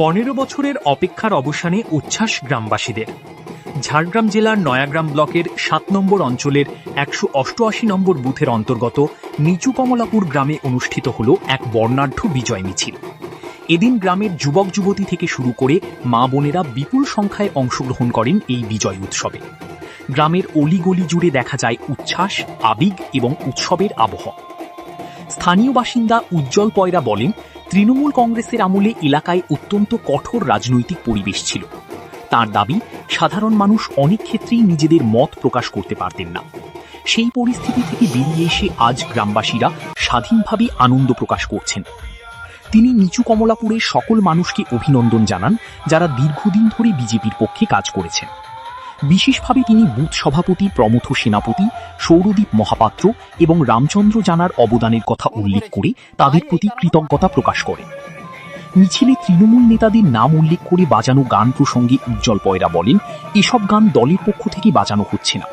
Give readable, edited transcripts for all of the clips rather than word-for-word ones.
15 বছরের অপেক্ষার অবসানে উচ্ছ্বাস গ্রামবাসীদের। ঝাড়গ্রাম জেলার নয়াগ্রাম ব্লকের 7 নম্বর অঞ্চলের 188 নম্বর বুথের অন্তর্গত নিচু কমলাপুর গ্রামে অনুষ্ঠিত হল এক বর্ণাঢ্য বিজয় মিছিল। এদিন গ্রামের যুবক যুবতী থেকে শুরু করে মা বোনেরা বিপুল সংখ্যায় অংশগ্রহণ করেন এই বিজয় উৎসবে। গ্রামের অলিগলি জুড়ে দেখা যায় উচ্ছ্বাস, আবেগ এবং উৎসবের আবহ। স্থানীয় বাসিন্দা উজ্জ্বল পয়রা বলেন, তৃণমূল কংগ্রেসের আমলে এলাকায় অত্যন্ত কঠোর রাজনৈতিক পরিবেশ ছিল। তার দাবি, সাধারণ মানুষ অনেক ক্ষেত্রেই নিজেদের মত প্রকাশ করতে পারতেন না। সেই পরিস্থিতি থেকে বেরিয়ে এসে আজ গ্রামবাসীরা স্বাধীনভাবে আনন্দ প্রকাশ করছেন। তিনি নিচু কমলাপুরের সকল মানুষকে অভিনন্দন জানান, যারা দীর্ঘদিন ধরে বিজেপির পক্ষে কাজ করেছেন। বিশেষভাবে তিনি বুথ সভাপতি প্রমথ সেনাপতি, সৌরদীপ মহাপাত্র এবং রামচন্দ্র জানার অবদানের কথা উল্লেখ করে তাদের প্রতি কৃতজ্ঞতা প্রকাশ করেন। মিছিলে তৃণমূল নেতাদের নাম উল্লেখ করে বাজানো গান প্রসঙ্গে উজ্জ্বল পয়রা বলেন, এসব গান দলের পক্ষ থেকে বাজানো হচ্ছে না,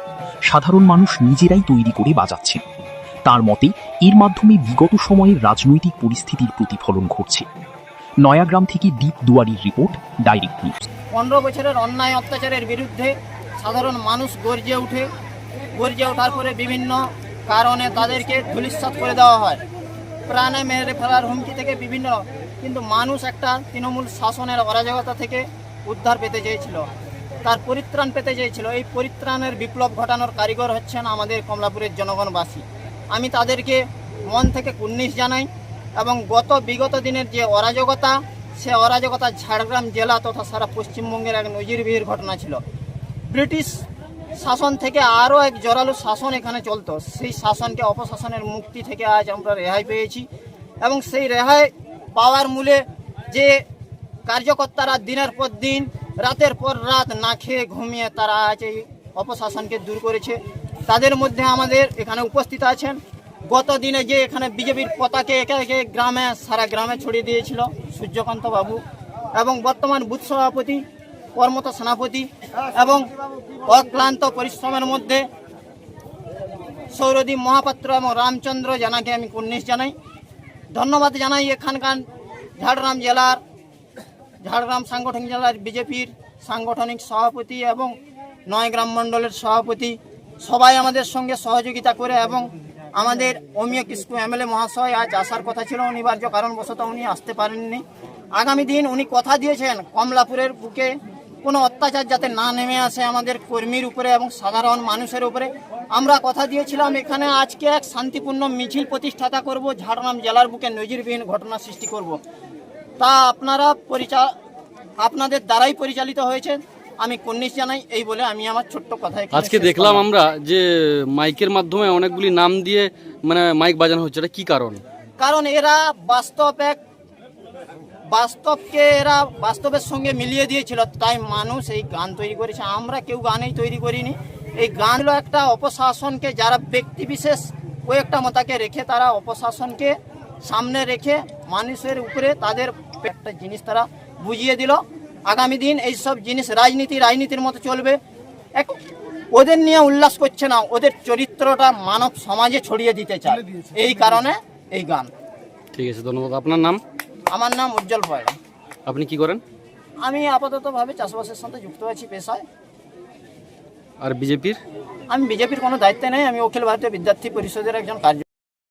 সাধারণ মানুষ নিজেরাই তৈরি করে বাজাচ্ছেন। তার মতে এর মাধ্যমে বিগত সময়ের রাজনৈতিক পরিস্থিতির প্রতিফলন ঘটছে। নয়াগ্রাম থেকে দীপ দুয়ারির রিপোর্ট, ডাইরেক্ট নিউজ। 15 বছরের অন্যায় অত্যাচারের বিরুদ্ধে সাধারণ মানুষ গর্জে ওঠার পরে বিভিন্ন কারণে তাদেরকে ধূলিসাৎ করে দেওয়া হয়, প্রাণে মেরে ফেলার হুমকি থেকে বিভিন্ন। কিন্তু মানুষ একটা তৃণমূল শাসনের অরাজকতা থেকে উদ্ধার পেতে চেয়েছিল, তার পরিত্রাণ পেতে চেয়েছিল। এই পরিত্রাণের বিপ্লব ঘটানোর কারিগর হচ্ছেন আমাদের কমলাপুরের জনগণবাসী। আমি তাদেরকে মন থেকে কুর্নিশ জানাই এবং বিগত দিনের যে অরাজকতা, সে অরাজকতা ঝাড়গ্রাম জেলা তথা সারা পশ্চিমবঙ্গের এক নজিরবিহীন ঘটনা ছিল। ব্রিটিশ শাসন থেকে আরও এক জোরালো শাসন এখানে চলতো, সেই শাসনকে অপশাসনের মুক্তি থেকে আজ আমরা রেহাই পেয়েছি। এবং সেই রেহাই পাওয়ার মূলে যে কার্যকর্তারা দিনের পর দিন, রাতের পর রাত না খেয়ে ঘুমিয়ে তারা আজ এই অপশাসনকে দূর করেছে, তাদের মধ্যে আমাদের এখানে উপস্থিত আছেন। গত দিনে যে এখানে বিজেপির পতাকা একে একে সারা গ্রামে ছড়িয়ে দিয়েছিল সূর্যকান্ত বাবু, এবং বর্তমান বুথ সভাপতি প্রমথ সেনাপতি, এবং অক্লান্ত পরিশ্রমের মধ্যে সৌরদীপ মহাপাত্র এবং রামচন্দ্র জানাকে আমি কুর্নিশ জানাই, ধন্যবাদ জানাই। এখানকার ঝাড়গ্রাম সাংগঠনিক জেলার বিজেপির সাংগঠনিক সভাপতি এবং নয়গ্রাম মণ্ডলের সভাপতি সবাই আমাদের সঙ্গে সহযোগিতা করে, এবং আমাদের অমিয় কিস্কু এমএলএ মহাশয় আজ আসার কথা ছিল, অনিবার্য কারণবশত উনি আসতে পারেননি। আগামী দিন উনি কথা দিয়েছেন কমলাপুরের বুকে কোনো অত্যাচার যাতে না নেমে আসে আমাদের কর্মীর উপরে এবং সাধারণ মানুষের উপরে। আমরা কথা দিয়েছিলাম এখানে আজকে এক শান্তিপূর্ণ মিছিল প্রতিষ্ঠাতা করব, ঝাড়গ্রাম জেলার বুকে নজিরবিহীন ঘটনা সৃষ্টি করব। তা আপনাদের দ্বারাই পরিচালিত হয়েছে, আমি কুর্নিশ জানাই। এই বলে আমি আমার ছোট্ট কথা আজকে দেখলাম আমরা যে মাইকের মাধ্যমে অনেকগুলি নাম দিয়ে মাইক বাজানো হচ্ছে, এটা কি কারণ? কারণ এরা বাস্তবকে এরা বাস্তবের সঙ্গে মিলিয়ে দিয়েছিল, তাই মানুষ এই গান তৈরি করেছে। আমরা কেউ গানেই তৈরি করিনি। এই গান হলো একটা অপশাসনকে, যারা ব্যক্তিবিশেষ কয়েকটা মতাকে রেখে তারা অপশাসনকে সামনে রেখে মানুষের উপরে তাদের একটা জিনিস তারা বুঝিয়ে দিল। আগামী দিন এইসব জিনিস রাজনীতির মতো চলবে। ওদের নিয়ে উল্লাস করছে না, ওদের চরিত্রটা মানব সমাজে ছড়িয়ে দিতে চায়, এই কারণে এই গান। ঠিক আছে, ধন্যবাদ। আপনার নাম? আমার নাম উজ্জ্বল পয়রা। আপনি কি করেন? আমি আপাততভাবে চাষবাসের সাথে যুক্ত আছি পেশায়। আর বিজেপির? আমি বিজেপির কোনো দায়িত্বে নেই, আমি অখিল ভারতীয় বিদ্যার্থী পরিষদের একজন কার্য